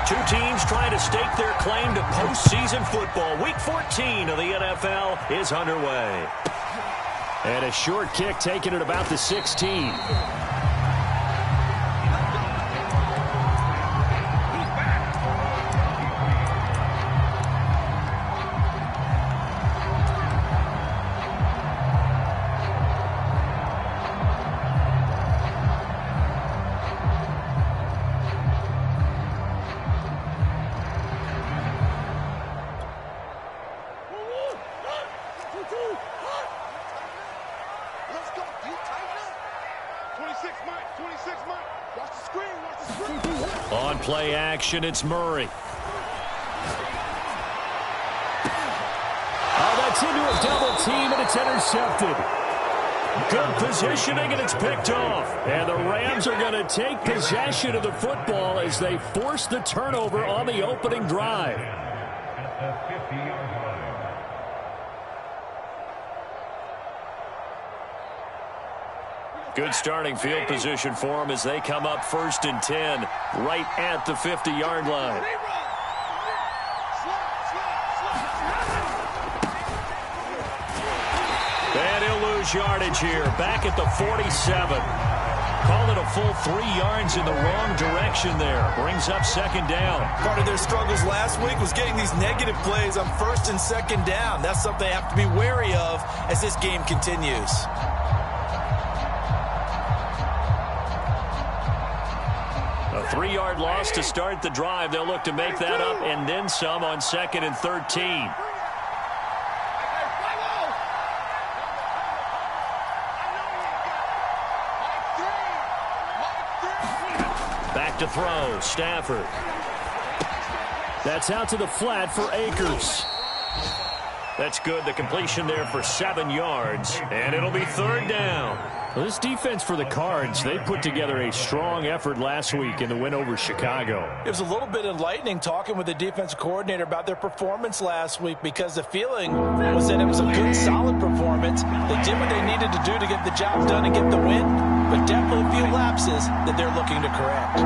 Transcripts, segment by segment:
Two teams trying to stake their claim to postseason football. Week 14 of the NFL is underway. And a short kick taken at about the 16. On play action, it's Murray. Oh, that's into a double team, and it's intercepted. Good positioning, and it's picked off. And the Rams are going to take possession of the football as they force the turnover on the opening drive. Good starting field position for them as they come up 1st and 10, right at the 50-yard line. And he'll lose yardage here, back at the 47. Call it a full 3 yards in the wrong direction there. Brings up 2nd down. Part of their struggles last week was getting these negative plays on 1st and 2nd down. That's something they have to be wary of as this game continues. A 3-yard loss to start the drive. They'll look to make that up and then some on 2nd and 13. Back to throw, Stafford. That's out to the flat for Akers. That's good. The completion there for 7 yards, and it'll be 3rd down. Well, this defense for the Cards, they put together a strong effort last week in the win over Chicago. It was a little bit enlightening talking with the defensive coordinator about their performance last week because the feeling was that it was a good, solid performance. They did what they needed to do to get the job done and get the win, but definitely a few lapses that they're looking to correct.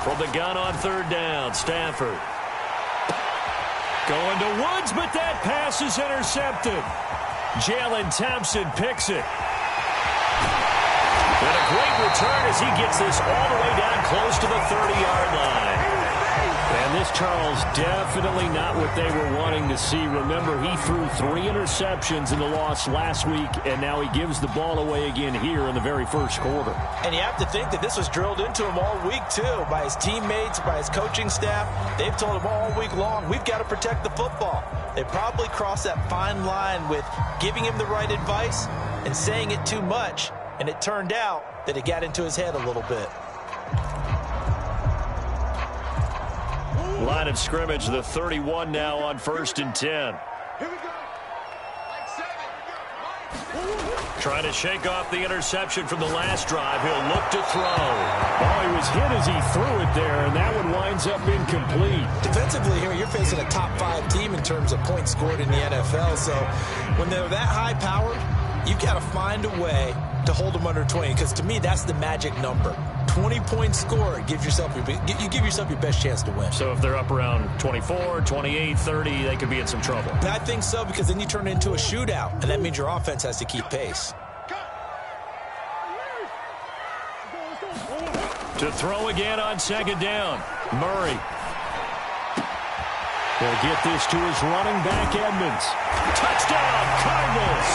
From the gun on 3rd down, Stafford. Going to Woods, but that pass is intercepted. Jalen Thompson picks it. And a great return as he gets this all the way down close to the 30-yard line. And this, Charles, definitely not what they were wanting to see. Remember, he threw 3 interceptions in the loss last week, and now he gives the ball away again here in the very first quarter. And you have to think that this was drilled into him all week, too, by his teammates, by his coaching staff. They've told him all week long, we've got to protect the football. They probably crossed that fine line with giving him the right advice and saying it too much, and it turned out that it got into his head a little bit. Line of scrimmage, the 31 now on 1st and 10. Trying to shake off the interception from the last drive. He'll look to throw. Oh, he was hit as he threw it there, and that one winds up incomplete. Defensively here, you're facing a top 5 team in terms of points scored in the NFL. So when they're that high-powered, you've got to find a way to hold them under 20, because to me, that's the magic number. 20 points scored, you give yourself your best chance to win. So if they're up around 24, 28, 30, they could be in some trouble. I think so, because then you turn it into a shootout, and that means your offense has to keep pace. To throw again on 2nd down, Murray. They'll get this to his running back, Edmonds. Touchdown, Cardinals!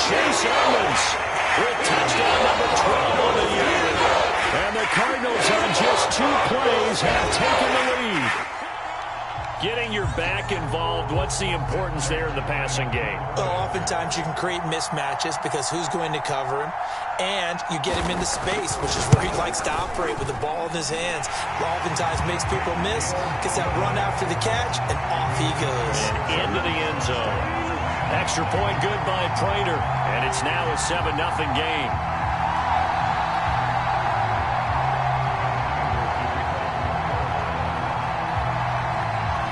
Chase Edmonds with touchdown number 12 on the year. And the Cardinals on just 2 plays have taken the lead. Getting your back involved, what's the importance there in the passing game? Well, oftentimes you can create mismatches because who's going to cover him? And you get him into space, which is where he likes to operate with the ball in his hands. Oftentimes makes people miss, gets that run after the catch, and off he goes. And into the end zone. Extra point good by Prater, and it's now a 7-0 game.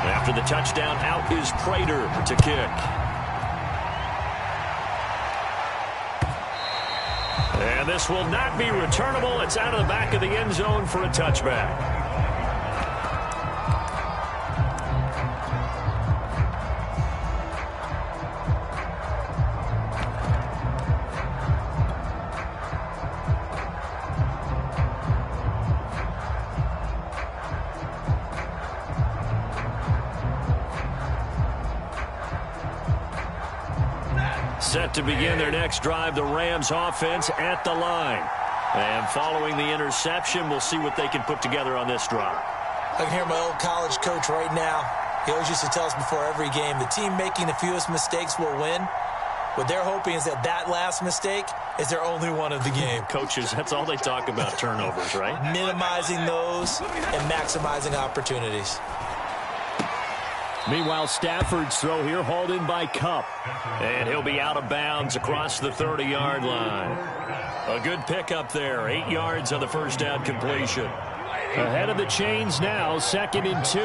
After the touchdown, out is Prater to kick. And this will not be returnable. It's out of the back of the end zone for a touchback. Set to begin their next drive, the Rams offense at the line. And following the interception, we'll see what they can put together on this drive. I can hear my old college coach right now. He always used to tell us before every game, the team making the fewest mistakes will win. What they're hoping is that that last mistake is their only one of the game. Coaches, that's all they talk about, turnovers, right? Minimizing those and maximizing opportunities. Meanwhile, Stafford's throw here hauled in by Kupp. And he'll be out of bounds across the 30-yard line. A good pickup there. 8 yards on the first down completion. Ahead of the chains now, 2nd and 2.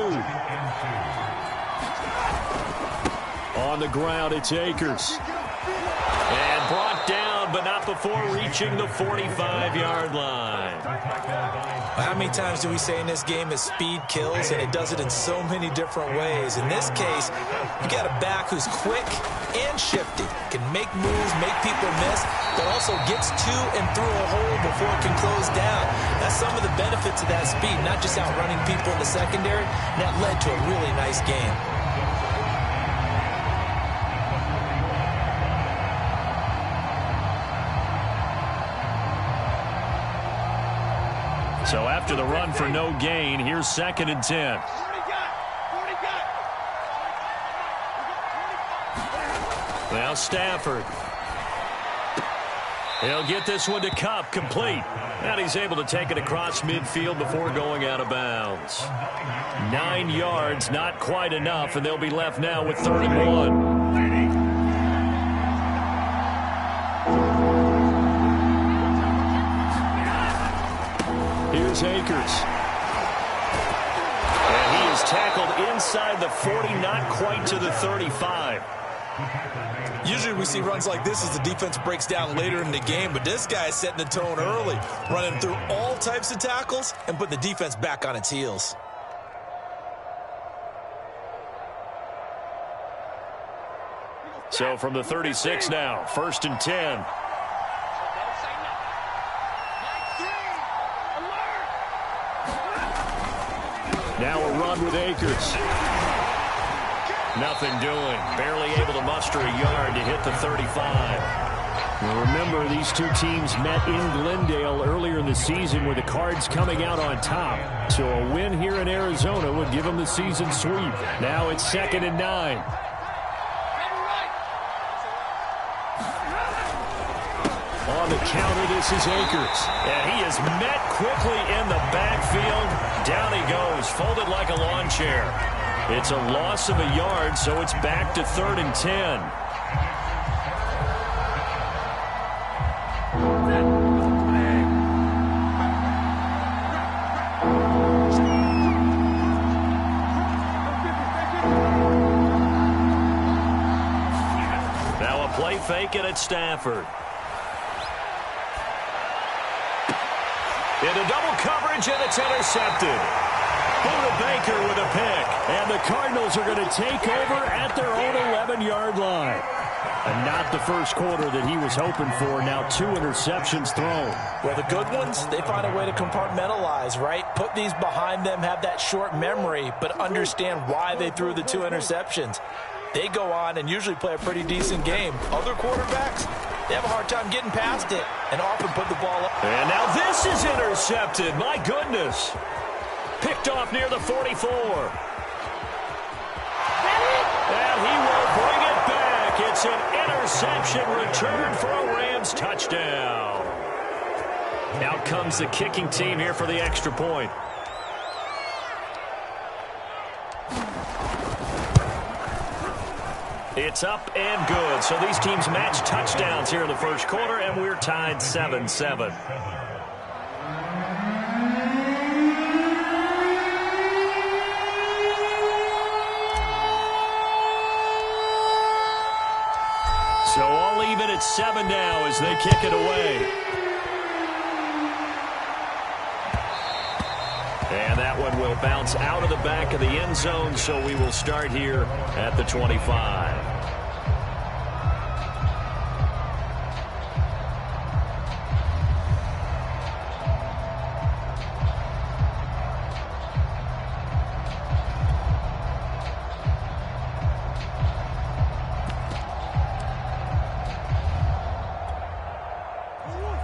On the ground, it's Akers. And brought down, but not before reaching the 45-yard line. How many times do we say in this game that speed kills, and it does it in so many different ways? In this case, you got a back who's quick and shifty, can make moves, make people miss, but also gets to and through a hole before it can close down. That's some of the benefits of that speed, not just outrunning people in the secondary, and that led to a really nice game. So after the run for no gain, here's 2nd and 10. Now Stafford. He'll get this one to Kupp, complete. And he's able to take it across midfield before going out of bounds. 9 yards, not quite enough, and they'll be left now with 31. Here's Akers. And he is tackled inside the 40, not quite to the 35. Usually we see runs like this as the defense breaks down later in the game, but this guy is setting the tone early, running through all types of tackles and putting the defense back on its heels. So from the 36 now, 1st and 10. Now a run with Akers. Nothing doing. Barely able to muster a yard to hit the 35. Now remember, these two teams met in Glendale earlier in the season with the Cards coming out on top. So a win here in Arizona would give them the season sweep. Now it's 2nd and 9. On the counter, this is Akers. And he is met quickly in the backfield. Down he goes, folded like a lawn chair. It's a loss of a yard, so it's back to 3rd and 10. Now a play fake, and it's Stafford. Into double coverage, and it's intercepted. Buda Baker with a pick. And the Cardinals are going to take over at their own 11-yard line. And not the first quarter that he was hoping for. Now 2 interceptions thrown. Well, the good ones, they find a way to compartmentalize, right? Put these behind them, have that short memory, but understand why they threw the 2 interceptions. They go on and usually play a pretty decent game. Other quarterbacks, they have a hard time getting past it and often put the ball up. And now this is intercepted. My goodness. Picked off near the 44. And he will bring it back. It's an interception return for a Rams touchdown. Out comes the kicking team here for the extra point. It's up and good. So these teams match touchdowns here in the first quarter, and we're tied 7-7. So all even at 7 now as they kick it away. And that one will bounce out of the back of the end zone, so we will start here at the 25.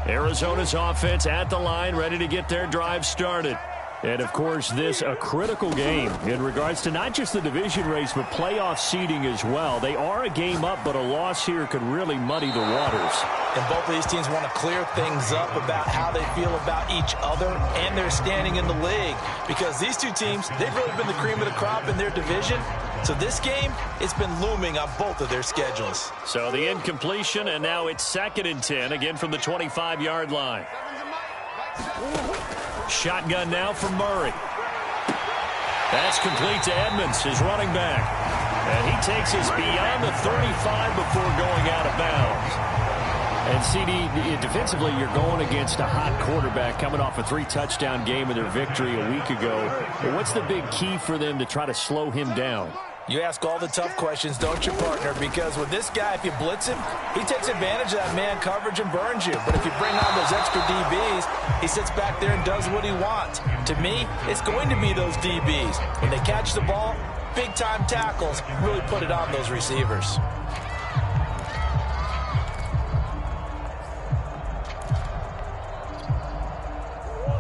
Arizona's offense at the line, ready to get their drive started. And, of course, this a critical game in regards to not just the division race, but playoff seeding as well. They are a game up, but a loss here could really muddy the waters. And both of these teams want to clear things up about how they feel about each other and their standing in the league. Because these two teams, they've really been the cream of the crop in their division. So this game, it's been looming on both of their schedules. So the incompletion, and now it's 2nd and 10, again from the 25-yard line. Shotgun now for Murray. That's complete to Edmonds, his running back. And he takes us beyond the 35 before going out of bounds. And, CD, defensively, you're going against a hot quarterback coming off a 3-touchdown game in their victory a week ago. But what's the big key for them to try to slow him down? You ask all the tough questions, don't you, partner? Because with this guy, if you blitz him, he takes advantage of that man coverage and burns you. But if you bring on those extra DBs, he sits back there and does what he wants. To me, it's going to be those DBs. When they catch the ball, big-time tackles really put it on those receivers.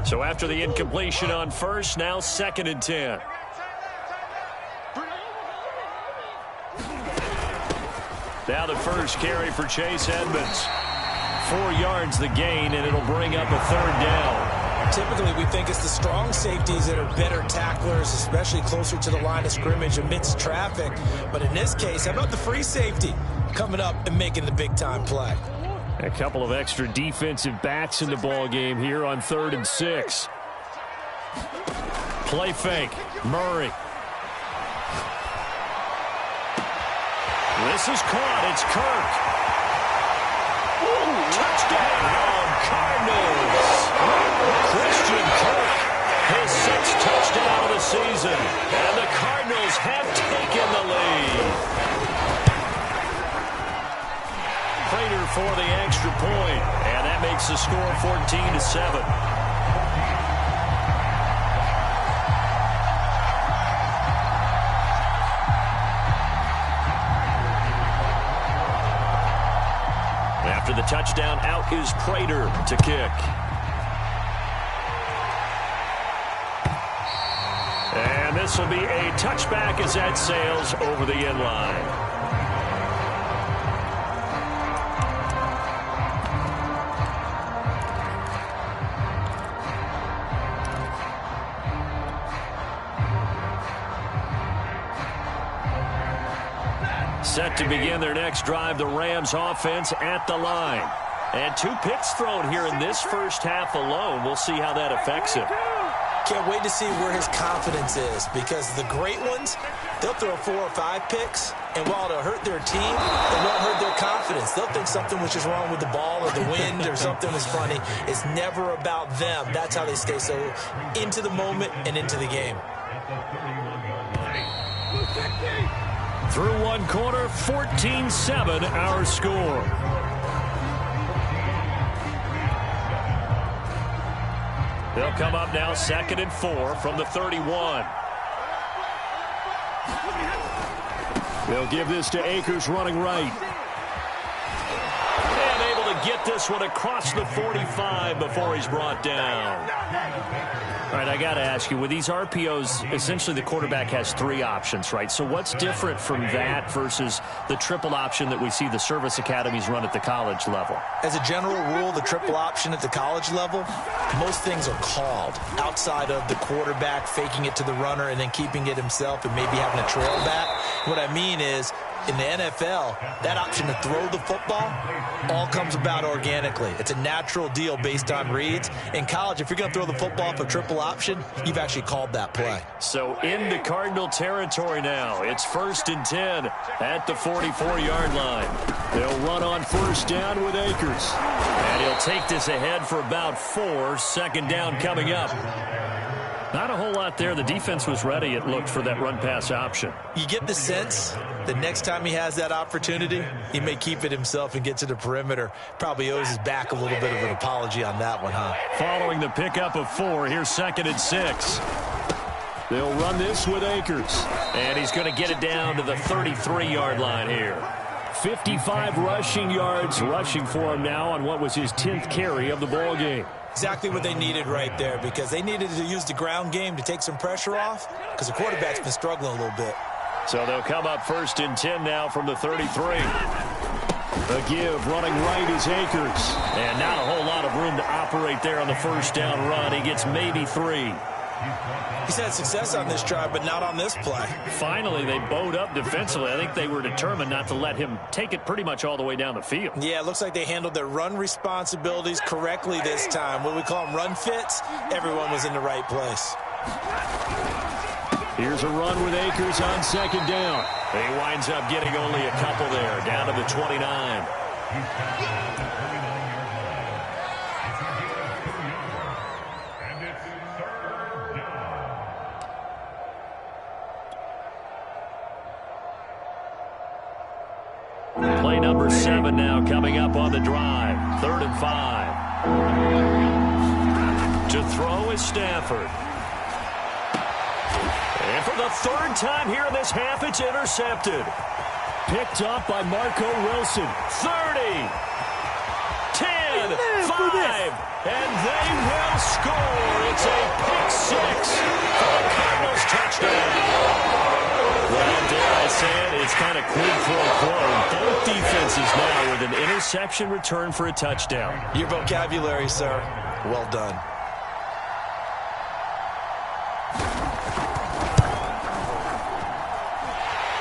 So after the incompletion on first, now 2nd and 10. Now the first carry for Chase Edmonds. 4 yards the gain, and it'll bring up a 3rd down. Typically, we think it's the strong safeties that are better tacklers, especially closer to the line of scrimmage amidst traffic. But in this case, how about the free safety coming up and making the big-time play? A couple of extra defensive backs in the ball game here on 3rd and 6. Play fake. Murray. This is caught. It's Kirk. Touchdown, Cardinals. Christian Kirk, his 6th touchdown of the season. And the Cardinals have taken the lead. Prater for the extra point. And that makes the score 14-7. After the touchdown, out is Prater to kick. And this will be a touchback as that sails over the end line. Set to begin their next drive, the Rams offense at the line. And 2 picks thrown here in this first half alone. We'll see how that affects him. Can't wait to see where his confidence is, because the great ones, they'll throw 4 or 5 picks, and while it'll hurt their team, it won't hurt their confidence. They'll think something was just wrong with the ball or the wind or something was funny. It's never about them. That's how they stay so into the moment and into the game. Through one quarter, 14-7 our score. They'll come up now 2nd and 4 from the 31. They'll give this to Akers running right. And able to get this one across the 45 before he's brought down. All right, I got to ask you, with these RPOs, essentially the quarterback has 3 options, right? So what's different from that versus the triple option that we see the service academies run at the college level? As a general rule, the triple option at the college level, most things are called outside of the quarterback faking it to the runner and then keeping it himself and maybe having a trail back. What I mean is In the NFL, that option to throw the football all comes about organically. It's a natural deal based on reads. In college, if you're going to throw the football for triple option, you've actually called that play. So into Cardinal territory now. It's 1st and 10 at the 44-yard line. They'll run on first down with Akers. And he'll take this ahead for about 4. Second down coming up. Not a whole lot there. The defense was ready, it looked, for that run-pass option. You get the sense that next time he has that opportunity, he may keep it himself and get to the perimeter. Probably owes his back a little bit of an apology on that one, huh? Following the pickup of 4, here's 2nd and 6. They'll run this with Akers. And he's going to get it down to the 33-yard line here. 55 rushing yards rushing for him now on what was his 10th carry of the ball game. Exactly what they needed right there, because they needed to use the ground game to take some pressure off, because the quarterback's been struggling a little bit. So they'll come up 1st and 10 now from the 33. The give running right is Akers. And not a whole lot of room to operate there on the first down run. He gets maybe 3. He's had success on this drive, but not on this play. Finally, they bowed up defensively. I think they were determined not to let him take it pretty much all the way down the field. Yeah, it looks like they handled their run responsibilities correctly this time. What we call them run fits, everyone was in the right place. Here's a run with Akers on 2nd down. He winds up getting only a couple there, down to the 29. Play number 7 now coming up on the drive. 3rd and 5. To throw is Stafford. And for the 3rd time here in this half, it's intercepted. Picked up by Marco Wilson. 30. 10. 5. And they will score. It's a pick 6 for the Cardinals touchdown. Well, dare I say it, it's kind of quid pro quo. Both defenses now with an interception return for a touchdown. Your vocabulary, sir. Well done.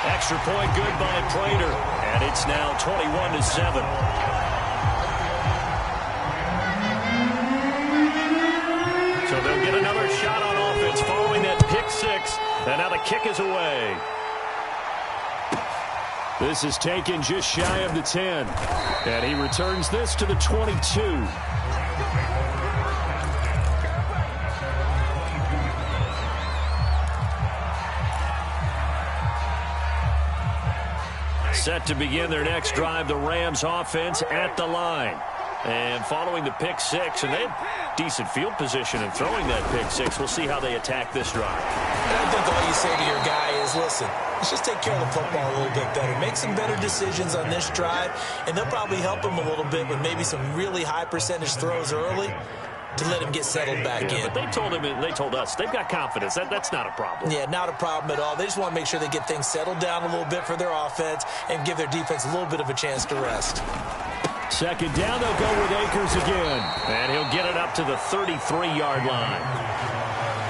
Extra point good by Prater. And it's now 21-7. So they'll get another shot on offense following that pick 6. And now the kick is away. This is taken just shy of the 10. And he returns this to the 22. Set to begin their next drive, the Rams offense at the line. And following the pick 6, and they have decent field position in throwing that pick 6. We'll see how they attack this drive. I think all you say to your guy is, listen, let's just take care of the football a little bit better. Make some better decisions on this drive, and they'll probably help him a little bit with maybe some really high percentage throws early to let him get settled back in. But they told him, and they told us, they've got confidence. That's not a problem. Yeah, not a problem at all. They just want to make sure they get things settled down a little bit for their offense and give their defense a little bit of a chance to rest. 2nd down, they'll go with Akers again. And he'll get it up to the 33-yard line.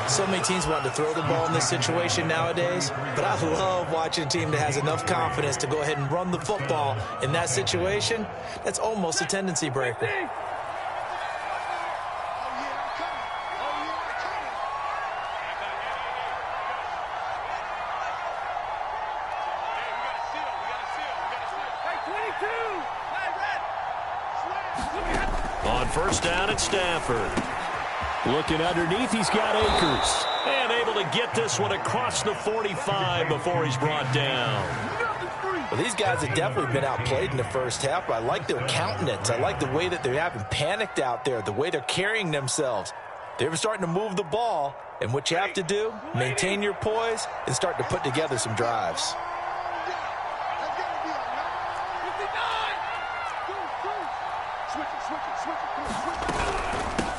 So many teams want to throw the ball in this situation nowadays, but I love watching a team that has enough confidence to go ahead and run the football in that situation. That's almost a tendency breaker. On first down, it's Stafford. Looking underneath, he's got Akers. And able to get this one across the 45 before he's brought down. Well, these guys have definitely been outplayed in the first half, but I like their countenance. I like the way that they're having panicked out there, the way they're carrying themselves. They're starting to move the ball, and what you have to do, maintain your poise and start to put together some drives.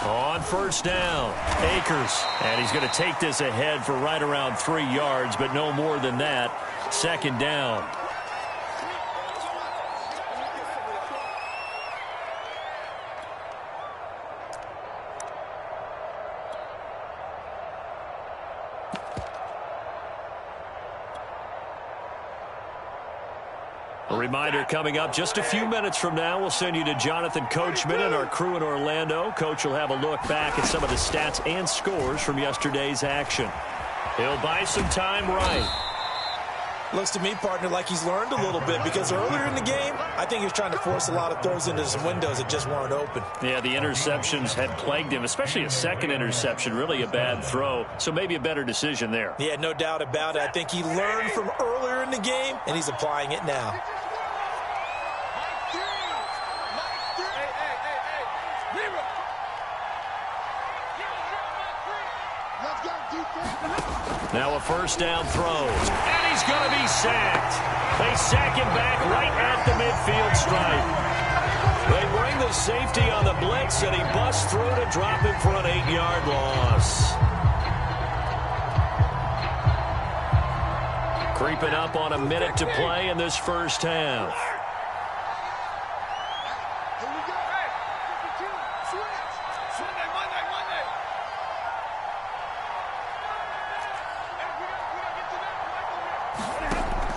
On first down, Akers. And he's going to take this ahead for right around 3 yards, but no more than that. 2nd down. Reminder coming up just a few minutes from now. We'll send you to Jonathan Coachman and our crew in Orlando. Coach will have a look back at some of the stats and scores from yesterday's action. He'll buy some time right. Looks to me, partner, like he's learned a little bit because earlier in the game, I think he was trying to force a lot of throws into some windows that just weren't open. Yeah, the interceptions had plagued him, especially a second interception, really a bad throw. So maybe a better decision there. Yeah, no doubt about it. I think he learned from earlier in the game, and he's applying it now. Now a first down throws, and he's going to be sacked. They sack him back right at the midfield stripe. They bring the safety on the blitz, and he busts through to drop him for an 8-yard loss. Creeping up on a minute to play in this first half.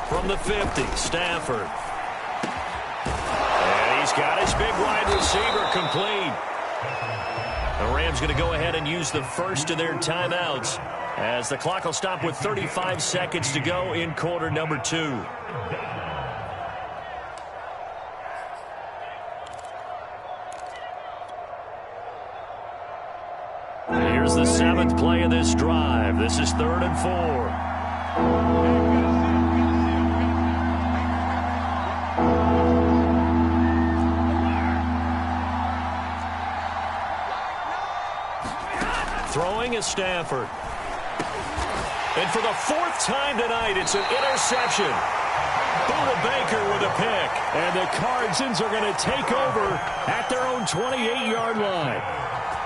From the 50, Stafford. And he's got his big wide receiver complete. The Rams going to go ahead and use the first of their timeouts as the clock will stop with 35 seconds to go in quarter number 2. Here's the 7th play of this drive. This is 3rd and 4. Throwing is Stafford. And for the 4th time tonight, it's an interception. Budda Baker with a pick. And the Cardinals are going to take over at their own 28-yard line.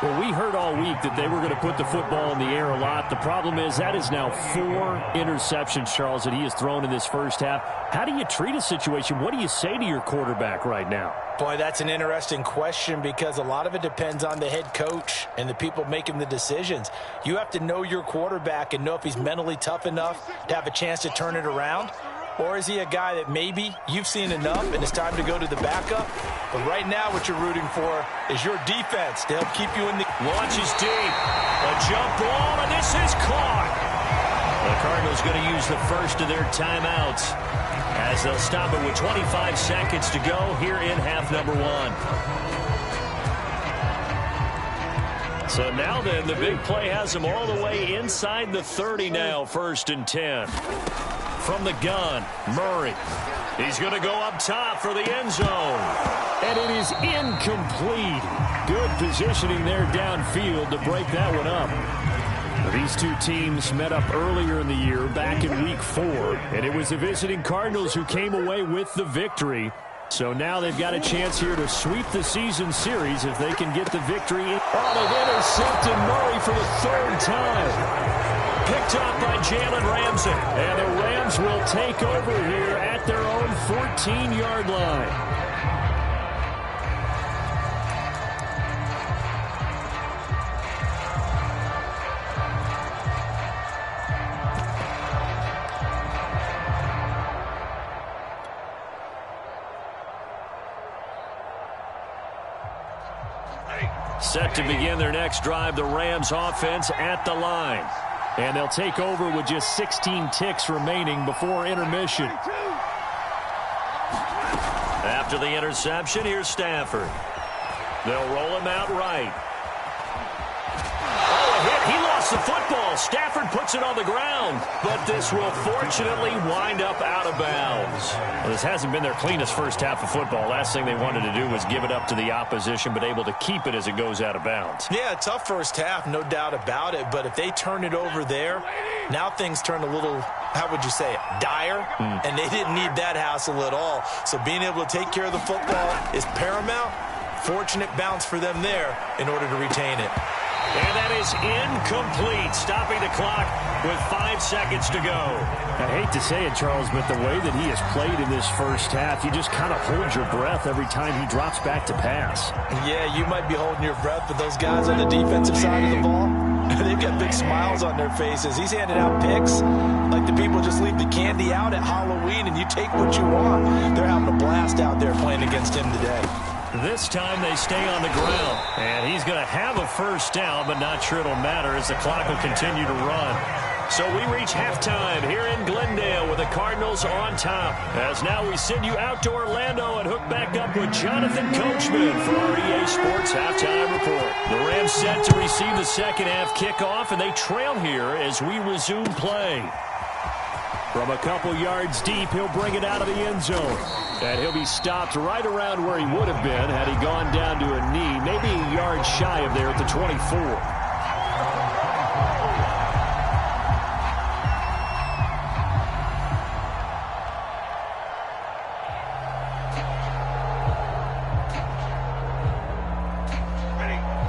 Well, we heard all week that they were going to put the football in the air a lot. The problem is that is now 4 interceptions, Charles, that he has thrown in this first half. How do you treat a situation? What do you say to your quarterback right now? Boy, that's an interesting question because a lot of it depends on the head coach and the people making the decisions. You have to know your quarterback and know if he's mentally tough enough to have a chance to turn it around. Or is he a guy that maybe you've seen enough and it's time to go to the backup? But right now what you're rooting for is your defense to help keep you in the... Launch is deep. A jump ball, and this is caught. The Cardinals going to use the first of their timeouts as they'll stop it with 25 seconds to go here in half number 1. So now then, the big play has them all the way inside the 30 now, 1st and 10. From the gun, Murray. He's going to go up top for the end zone. And it is incomplete. Good positioning there downfield to break that one up. These two teams met up earlier in the year, back in Week 4. And it was the visiting Cardinals who came away with the victory. So now they've got a chance here to sweep the season series if they can get the victory. Oh, they've intercepted Murray for the 3rd time. Picked up by Jalen Ramsey. And the Rams will take over here at their own 14-yard line. Set to begin their next drive, the Rams offense at the line. And they'll take over with just 16 ticks remaining before intermission. After the interception, here's Stafford. They'll roll him out right. Oh, a hit. He lost the football. Stafford puts it on the ground. But this will fortunately wind up out of bounds. Well, this hasn't been their cleanest first half of football. Last thing they wanted to do was give it up to the opposition, but able to keep it as it goes out of bounds. Yeah, tough first half, no doubt about it. But if they turn it over there, now things turn a little, how would you say it, dire? And they didn't need that hassle at all. So being able to take care of the football is paramount. Fortunate bounce for them there in order to retain it. And that is incomplete, stopping the clock with 5 seconds to go. I hate to say it, Charles, but the way that he has played in this first half, you just kind of hold your breath every time he drops back to pass. Yeah, you might be holding your breath, but those guys on the defensive side of the ball, they've got big smiles on their faces. He's handing out picks like the people just leave the candy out at Halloween and you take what you want. They're having a blast out there playing against him today. This time they stay on the ground, and he's going to have a first down, but not sure it'll matter as the clock will continue to run. So we reach halftime here in Glendale with the Cardinals on top. As now we send you out to Orlando and hook back up with Jonathan Coachman for our EA Sports Halftime Report. The Rams set to receive the second half kickoff, and they trail here as we resume play. From a couple yards deep, he'll bring it out of the end zone. And he'll be stopped right around where he would have been had he gone down to a knee, maybe a yard shy of there at the 24.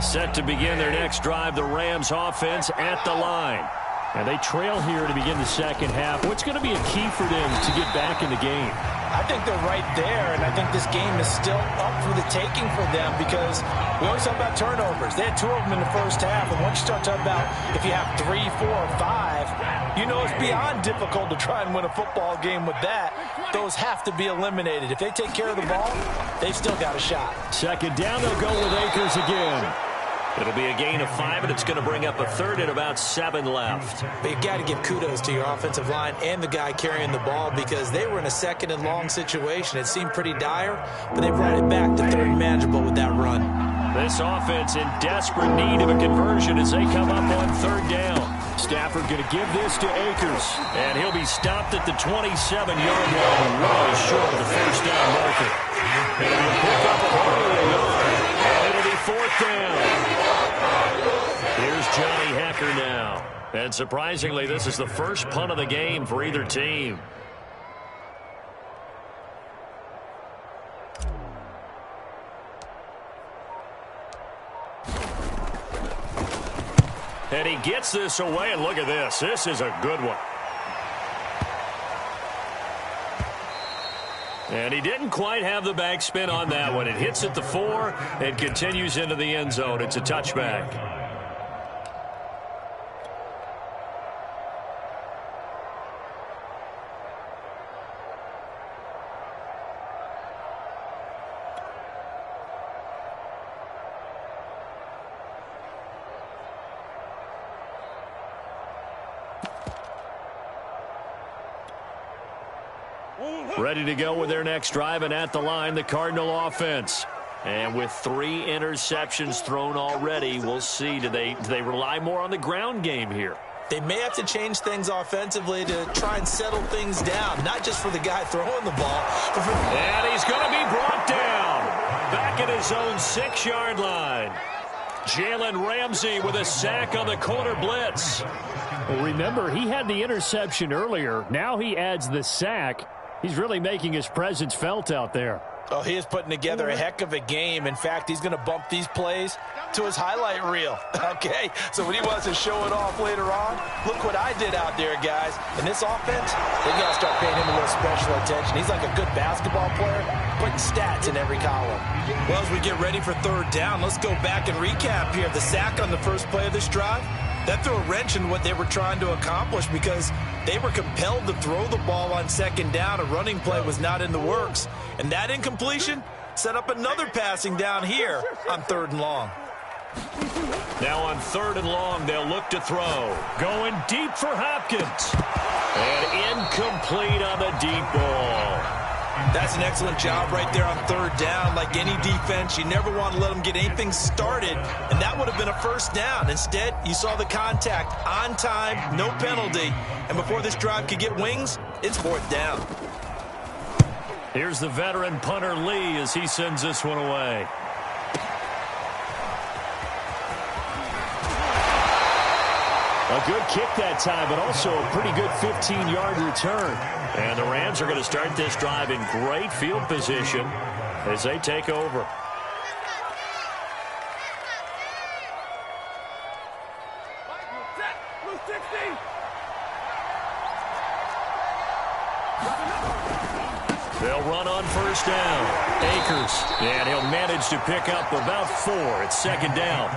Set to begin their next drive, the Rams offense at the line. And they trail here to begin the second half. What's going to be a key for them to get back in the game? I think they're right there, and I think this game is still up for the taking for them because we always talk about turnovers. They had 2 of them in the first half, and once you start talking about if you have 3, 4, or 5, you know it's beyond difficult to try and win a football game with that. Those have to be eliminated. If they take care of the ball, they've still got a shot. Second down, they'll go with Akers again. It'll be a gain of 5, and it's going to bring up a third and about 7 left. But you've got to give kudos to your offensive line and the guy carrying the ball because they were in a second and long situation. It seemed pretty dire, but they brought it back to third and manageable with that run. This offense in desperate need of a conversion as they come up on third down. Stafford going to give this to Akers, and he'll be stopped at the 27-yard line, well short of the first down marker. And he'll pick up a yard, and it'll be fourth down. Here's Johnny Hekker now. And surprisingly, this is the first punt of the game for either team. And he gets this away, and look at this. This is a good one. And he didn't quite have the backspin on that one. It hits at the 4 and continues into the end zone. It's a touchback. Ready to go with their next drive, and at the line, the Cardinal offense. And with 3 interceptions thrown already, we'll see. Do they rely more on the ground game here? They may have to change things offensively to try and settle things down, not just for the guy throwing the ball, but for... And he's going to be brought down back at his own 6-yard line. Jalen Ramsey with a sack on the corner blitz. Well, remember, he had the interception earlier. Now he adds the sack. He's really making his presence felt out there. Oh, he is putting together a heck of a game. In fact, he's going to bump these plays to his highlight reel. Okay, so when he wants to show it off later on, look what I did out there, guys. In this offense, they got to start paying him a little special attention. He's like a good basketball player, putting stats in every column. Well, as we get ready for third down, let's go back and recap here. The sack on the first play of this drive, that threw a wrench in what they were trying to accomplish because they were compelled to throw the ball on second down. A running play was not in the works. And that incompletion set up another passing down here on third and long. Now on third and long, they'll look to throw. Going deep for Hopkins. And incomplete on the deep ball. That's an excellent job right there on third down. Like any defense, you never want to let them get anything started, and that would have been a first down. Instead, you saw the contact on time, no penalty, and before this drive could get wings, it's fourth down. Here's the veteran punter Lee as he sends this one away. A good kick that time, but also a pretty good 15-yard return. And the Rams are going to start this drive in great field position as they take over. first down. Akers, and he'll manage to pick up about 4. It's second down.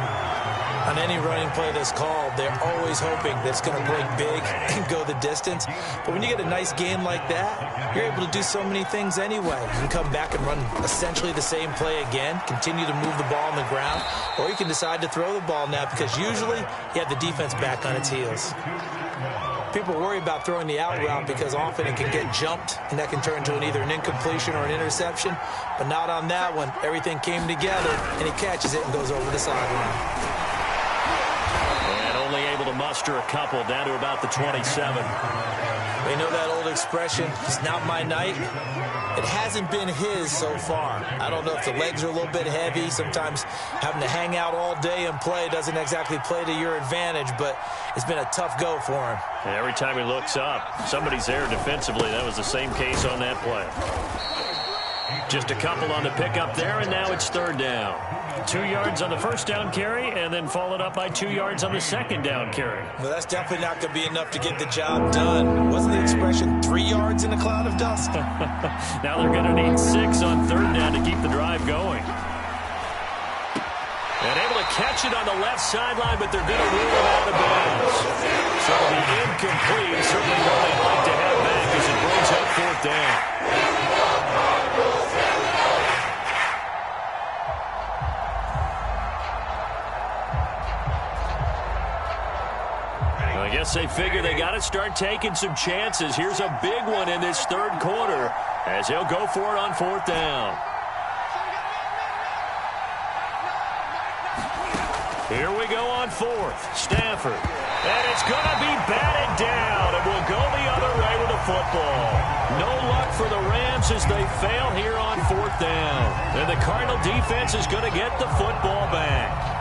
On any running play that's called, they're always hoping that it's going to break big and go the distance. But when you get a nice game like that, you're able to do so many things anyway. You can come back and run essentially the same play again, continue to move the ball on the ground, or you can decide to throw the ball now because usually you have the defense back on its heels. People worry about throwing the out route because often it can get jumped, and that can turn into either an incompletion or an interception. But not on that one. Everything came together, and he catches it and goes over the sideline. And only able to muster a couple down to about the 27. They know that old expression, it's not my night. It hasn't been his so far. I don't know if the legs are a little bit heavy. Sometimes having to hang out all day and play doesn't exactly play to your advantage, but it's been a tough go for him. And every time he looks up, somebody's there defensively. That was the same case on that play. Just a couple on the pickup there, and now it's third down. 2 yards on the first down carry, and then followed up by 2 yards on the second down carry. Well, that's definitely not going to be enough to get the job done. Wasn't the expression 3 yards in a cloud of dust? Now they're going to need 6 on third down to keep the drive going. And able to catch it on the left sideline, but they're going to rule him out of bounds. So it'll be incomplete. Certainly one they'd like to have back as it brings up fourth down. I guess they figure they got to start taking some chances. Here's a big one in this third quarter as he'll go for it on fourth down. Here we go on fourth. Stafford. And it's going to be batted down, and we'll go the other way with the football. No luck for the Rams as they fail here on fourth down. And the Cardinal defense is going to get the football back.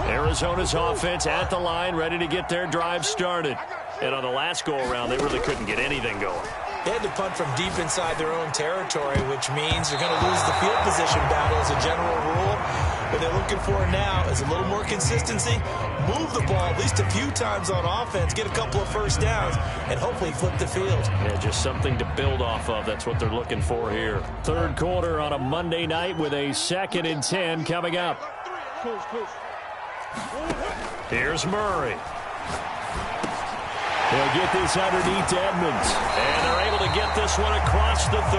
Arizona's offense at the line, ready to get their drive started. And on the last go-around, they really couldn't get anything going. They had to punt from deep inside their own territory, which means they're going to lose the field position battle as a general rule. What they're looking for now is a little more consistency, move the ball at least a few times on offense, get a couple of first downs, and hopefully flip the field. Yeah, just something to build off of. That's what they're looking for here. Third quarter on a Monday night with a 2nd and 10 coming up. Here's Murray. He'll get this underneath to Edmonds. And they're able to get this one across the 35.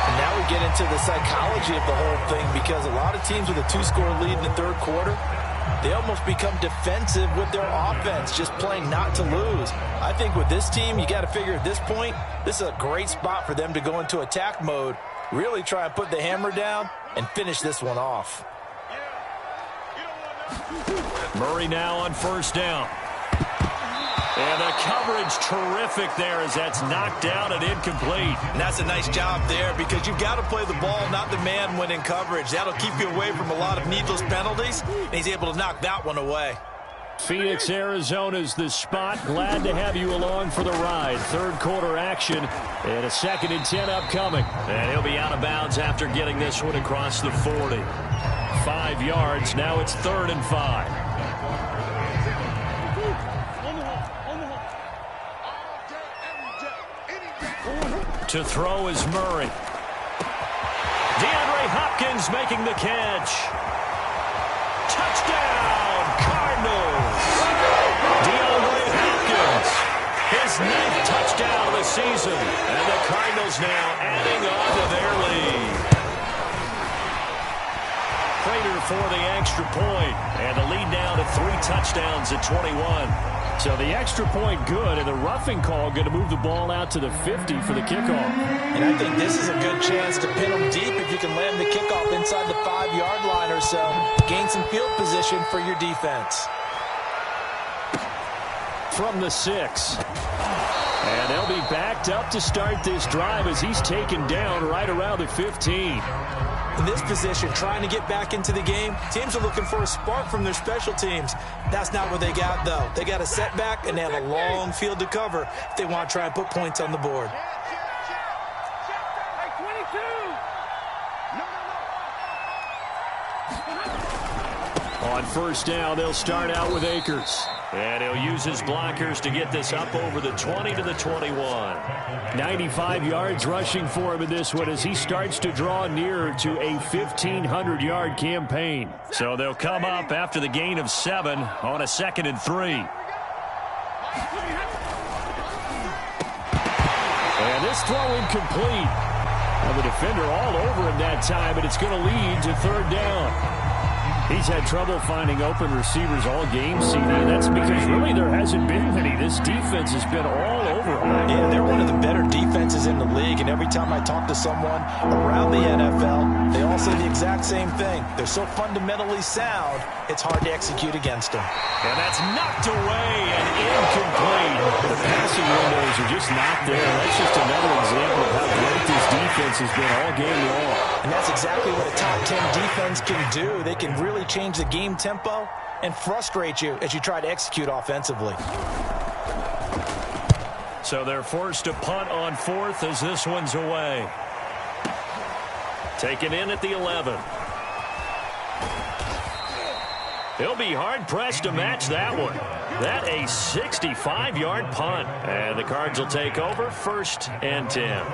And now we get into the psychology of the whole thing because a lot of teams with a 2-score lead in the third quarter, they almost become defensive with their offense, just playing not to lose. I think with this team, you got to figure at this point, this is a great spot for them to go into attack mode, really try and put the hammer down and finish this one off. Murray now on first down. And the coverage terrific there as that's knocked down and incomplete. And that's a nice job there because you've got to play the ball, not the man when in coverage. That'll keep you away from a lot of needless penalties, and he's able to knock that one away. Phoenix, Arizona's the spot. Glad to have you along for the ride. Third quarter action and a 2nd and 10 upcoming. And he'll be out of bounds after getting this one across the 40. 5 yards. Now it's 3rd and 5. To throw is Murray. DeAndre Hopkins making the catch. Touchdown, Cardinals. DeAndre Hopkins, his 9th touchdown of the season. And the Cardinals now adding on to their lead. Prater for the extra point. And the lead now to 3 touchdowns at 21. So the extra point good, and the roughing call going to move the ball out to the 50 for the kickoff. And I think this is a good chance to pin them deep if you can land the kickoff inside the 5-yard line or so. Gain some field position for your defense. From the 6. And they'll be backed up to start this drive as he's taken down right around the 15. In this position, trying to get back into the game, teams are looking for a spark from their special teams. That's not what they got, though. They got a setback, and they have a long field to cover if they want to try and put points on the board. On first down, they'll start out with Akers. And he'll use his blockers to get this up over the 20 to the 21. 95 yards rushing for him in this one as he starts to draw nearer to a 1,500-yard campaign. So they'll come up after the gain of 7 on a 2nd and 3. And this throw incomplete. Well, the defender all over him that time, but it's going to lead to 3rd down. He's had trouble finding open receivers all game, CD, and that's because really there hasn't been many. This defense has been all over him. Yeah, they're one of the better defenses in the league, and every time I talk to someone around the NFL, they all say the exact same thing. They're so fundamentally sound, it's hard to execute against them. And that's knocked away and incomplete. The passing windows are just not there. That's just another example of how great this defense has been all game long. And that's exactly what a top 10 defense can do. They can really change the game tempo and frustrate you as you try to execute offensively. So they're forced to punt on 4th as this one's away. Taken in at the 11. He'll be hard-pressed to match that one. That a 65-yard punt. And the Cards will take over 1st and 10.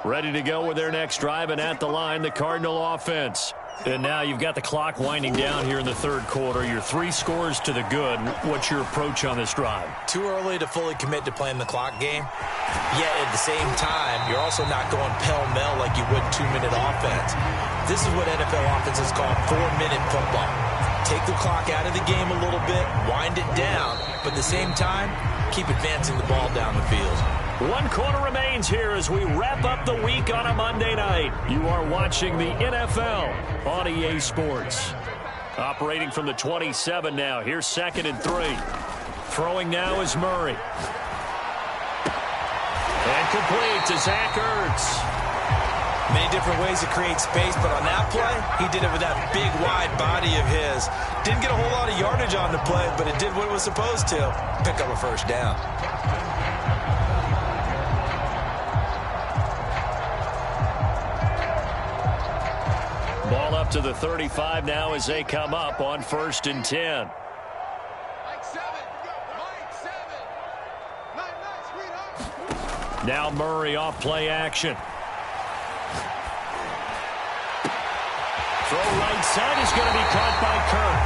Ready to go with their next drive, and at the line, the Cardinal offense. And now you've got the clock winding down here in the 3rd quarter. Your 3 scores to the good. What's your approach on this drive? Too early to fully commit to playing the clock game. Yet at the same time, you're also not going pell-mell like you would 2-minute offense. This is what NFL offenses call 4-minute football. Take the clock out of the game a little bit, wind it down, but at the same time, keep advancing the ball down the field. 1 quarter remains here as we wrap up the week on a Monday night. You are watching the NFL on EA Sports. Operating from the 27 now. Here's 2nd and 3. Throwing now is Murray. And complete to Zach Ertz. Many different ways to create space, but on that play, he did it with that big, wide body of his. Didn't get a whole lot of yardage on the play, but it did what it was supposed to. Pick up a 1st down. Ball up to the 35 now as they come up on 1st and 10. Now Murray off play action. Throw right side is going to be caught by Kirk.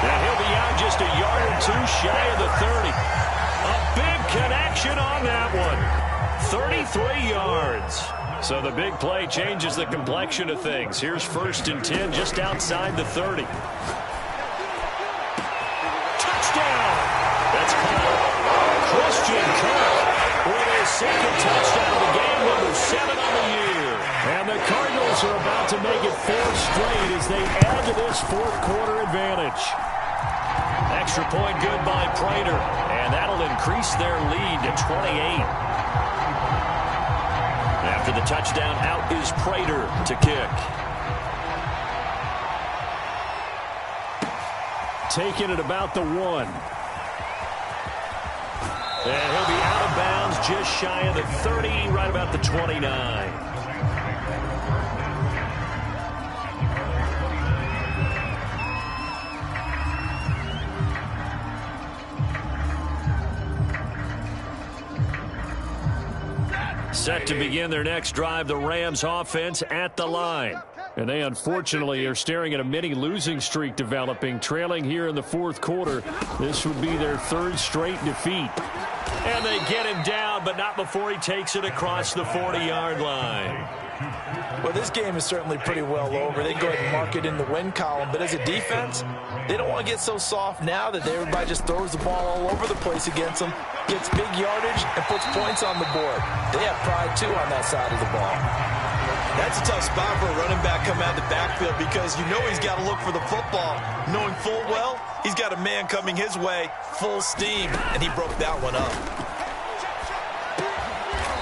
And he'll be out just a yard or 2 shy of the 30. A big connection on that one. 33 yards. So the big play changes the complexion of things. Here's 1st and 10 just outside the 30. Touchdown! That's caught. Christian Kirk with his 2nd touchdown of the game, number 7 on the year. And the Cardinals are about to make it 4 straight as they add to this 4th quarter advantage. Extra point good by Prater, and that'll increase their lead to 28. After the touchdown, out is Prater to kick. Taken at about the 1. And he'll be out of bounds just shy of the 30, right about the 29. Set to begin their next drive, the Rams offense at the line. And they unfortunately are staring at a mini losing streak developing, trailing here in the 4th quarter. This would be their 3rd straight defeat. And they get him down, but not before he takes it across the 40-yard line. Well, this game is certainly pretty well over. They go ahead and mark it in the win column. But as a defense, they don't want to get so soft now that everybody just throws the ball all over the place against them, gets big yardage, and puts points on the board. They have pride, too, on that side of the ball. That's a tough spot for a running back coming out of the backfield because you know he's got to look for the football, knowing full well he's got a man coming his way, full steam, and he broke that one up.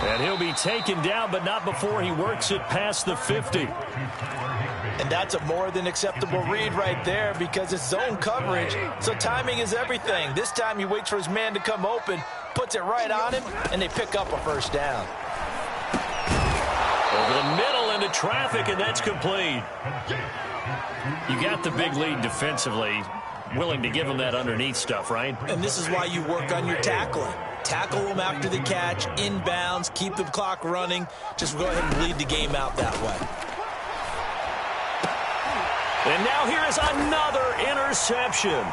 And he'll be taken down, but not before he works it past the 50. And that's a more than acceptable read right there because it's zone coverage, so timing is everything. This time he waits for his man to come open, puts it right on him, and they pick up a 1st down. Over the middle into traffic, and that's complete. You got the big lead defensively. Willing to give them that underneath stuff, right? And this is why you work on your tackling. Tackle them after the catch, inbounds, keep the clock running. Just go ahead and bleed the game out that way. And now here is another interception.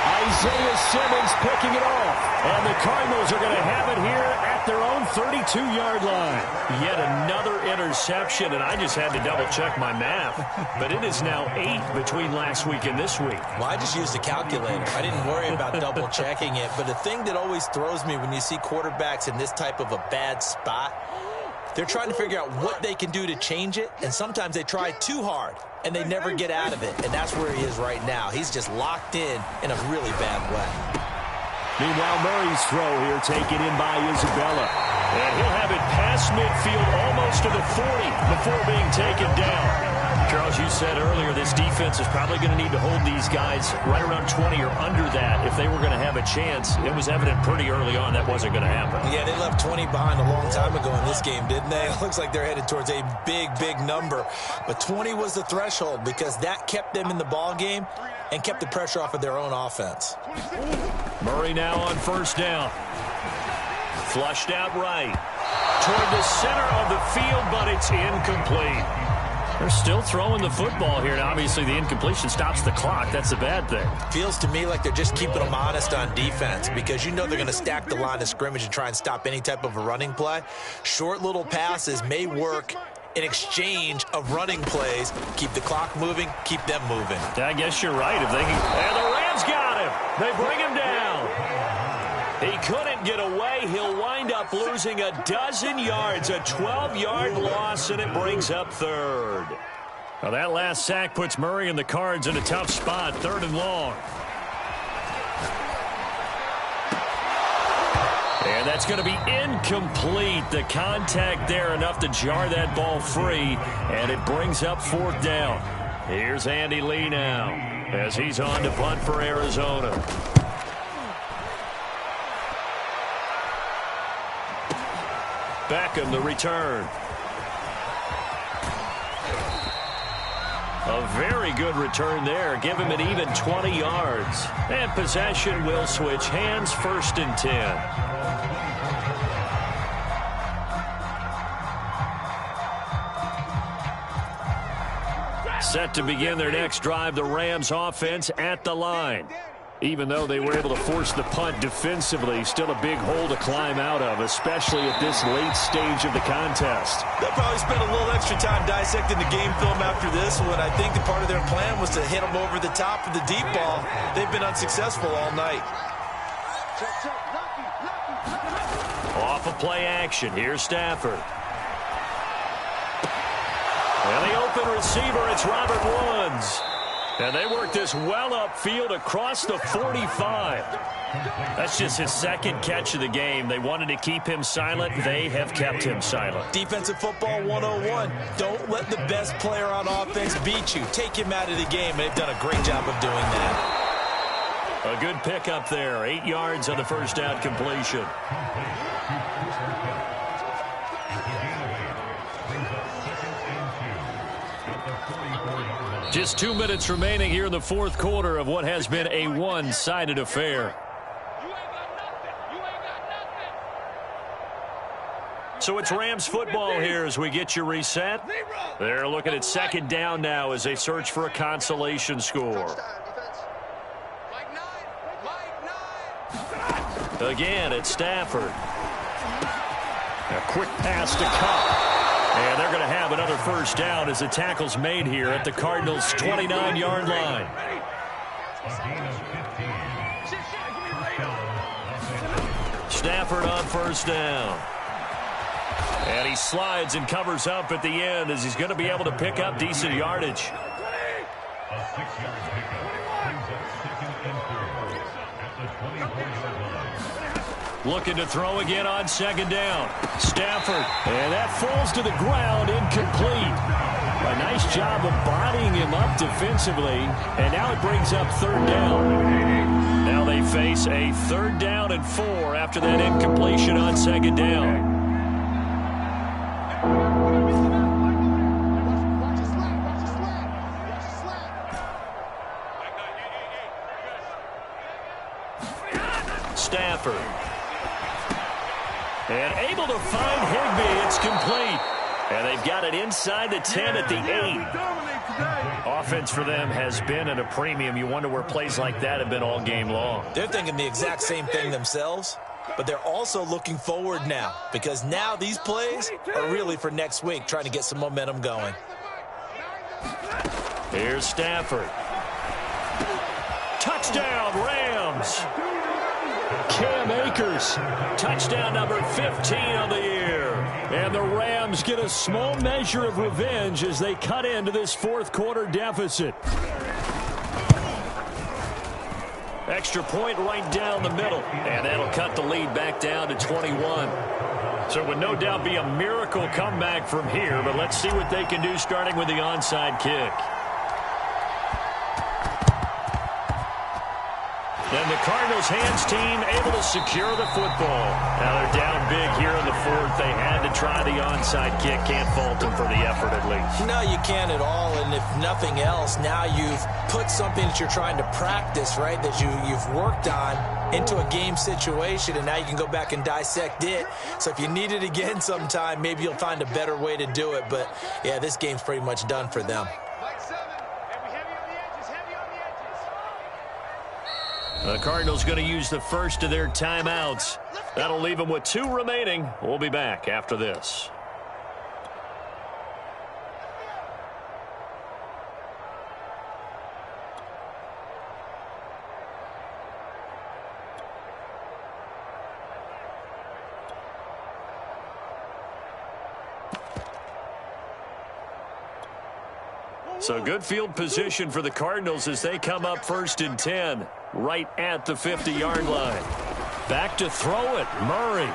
Isaiah Simmons picking it off. And the Cardinals are going to have it here at their own 32-yard line. Yet another interception, and I just had to double-check my math. But it is now 8 between last week and this week. Well, I just used a calculator. I didn't worry about double-checking it. But the thing that always throws me when you see quarterbacks in this type of a bad spot, they're trying to figure out what they can do to change it, and sometimes they try too hard, and they never get out of it, and that's where he is right now. He's just locked in a really bad way. Meanwhile, Murray's throw here taken in by Isabella. And he'll have it past midfield almost to the 40 before being taken down. Charles, you said earlier this defense is probably going to need to hold these guys right around 20 or under that if they were going to have a chance. It was evident pretty early on that wasn't going to happen. Yeah, they left 20 behind a long time ago in this game, didn't they? It looks like they're headed towards a big, big number. But 20 was the threshold because that kept them in the ball game and kept the pressure off of their own offense. Murray now on first down. Flushed out right. Toward the center of the field, but it's incomplete. They're still throwing the football here, and obviously the incompletion stops the clock. That's a bad thing. Feels to me like they're just keeping them honest on defense because you know they're going to stack the line of scrimmage and try and stop any type of a running play. Short little passes may work in exchange of running plays. Keep the clock moving, keep them moving. I guess you're right. If they can... And the Rams got him. They bring him down. He couldn't get away. He'll wind up losing a dozen yards, a 12-yard loss, and it brings up third. Now that last sack puts Murray and the Cards in a tough spot, 3rd and long. And that's going to be incomplete. The contact there enough to jar that ball free, and it brings up 4th down. Here's Andy Lee now as he's on to punt for Arizona. Beckham, the return. A very good return there. Give him an even 20 yards. And possession will switch hands, 1st and 10. Set to begin their next drive, the Rams offense at the line. Even though they were able to force the punt defensively, still a big hole to climb out of, especially at this late stage of the contest. They'll probably spend a little extra time dissecting the game film after this one. I think that part of their plan was to hit them over the top of the deep ball. They've been unsuccessful all night. Off of play action, here's Stafford. And the open receiver, it's Robert Woods. And they work this well upfield across the 45. That's just his 2nd catch of the game. They wanted to keep him silent. They have kept him silent. Defensive football 101. Don't let the best player on offense beat you. Take him out of the game. They've done a great job of doing that. A good pickup there. 8 yards on the 1st down completion. Just 2 minutes remaining here in the 4th quarter of what has been a one-sided affair. So it's Rams football here as we get you reset. They're looking at 2nd down now as they search for a consolation score. Again, it's Stafford. A quick pass to Kupp. And they're going to have another 1st down as the tackle's made here at the Cardinals' 29-yard line. Stafford on 1st down. And he slides and covers up at the end as he's going to be able to pick up decent yardage. Looking to throw again on 2nd down. Stafford, and that falls to the ground, incomplete. A nice job of bodying him up defensively, and now it brings up 3rd down. Now they face a 3rd down and 4 after that incompletion on 2nd down. Stafford. And able to find Higbee. It's complete. And they've got it inside the 10 at the 8. Offense for them has been at a premium. You wonder where plays like that have been all game long. They're thinking the exact same thing themselves, but they're also looking forward now because now these plays are really for next week, trying to get some momentum going. Here's Stafford. Touchdown, Rams. Cam Akers, touchdown number 15 on the year. And the Rams get a small measure of revenge as they cut into this fourth quarter deficit. Extra point right down the middle. And that'll cut the lead back down to 21. So it would no doubt be a miracle comeback from here, but let's see what they can do starting with the onside kick. And the Cardinals hands team able to secure the football. Now they're down big here in the fourth. They had to try the onside kick. Can't fault them for the effort at least. No, you can't at all. And if nothing else, now you've put something that you're trying to practice, right, that you've worked on into a game situation, and now you can go back and dissect it. So if you need it again sometime, maybe you'll find a better way to do it. But, yeah, this game's pretty much done for them. The Cardinals going to use the first of their timeouts. That'll leave them with 2 remaining. We'll be back after this. So good field position for the Cardinals as they come up 1st and 10, right at the 50-yard line. Back to throw it, Murray.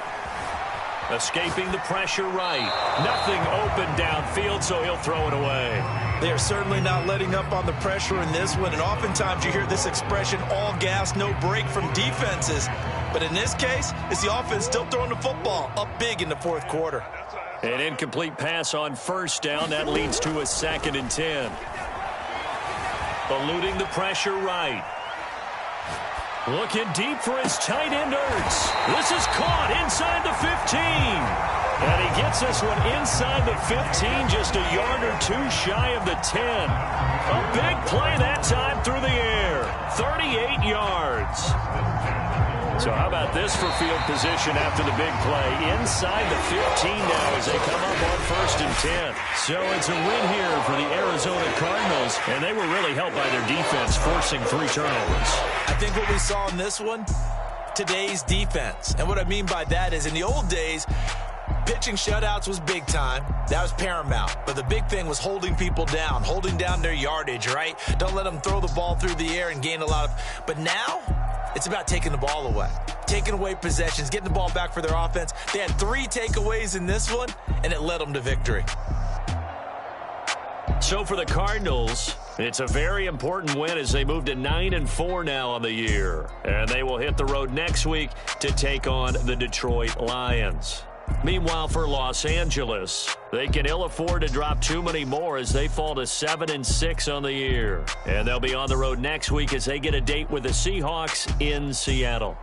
Escaping the pressure right. Nothing open downfield, so he'll throw it away. They are certainly not letting up on the pressure in this one, and oftentimes you hear this expression, all gas, no break from defenses. But in this case, it's the offense still throwing the football up big in the fourth quarter. An incomplete pass on 1st down. That leads to a 2nd and 10. Eluding the pressure right. Looking deep for his tight end, Ertz. This is caught inside the 15. And he gets this one inside the 15, just a yard or 2 shy of the 10. A big play that time through the air. 38 yards. So how about this for field position after the big play? Inside the 15 now as they come up on 1st and 10. So it's a win here for the Arizona Cardinals, and they were really helped by their defense forcing 3 turnovers. I think what we saw in this one, today's defense. And what I mean by that is in the old days, pitching shutouts was big time. That was paramount. But the big thing was holding people down, holding down their yardage, right? Don't let them throw the ball through the air and gain a lot of... But now, it's about taking the ball away, taking away possessions, getting the ball back for their offense. They had 3 takeaways in this one, and it led them to victory. So for the Cardinals, it's a very important win as they move to 9-4 now on the year. And they will hit the road next week to take on the Detroit Lions. Meanwhile, for Los Angeles, they can ill afford to drop too many more as they fall to 7-6 on the year. And they'll be on the road next week as they get a date with the Seahawks in Seattle.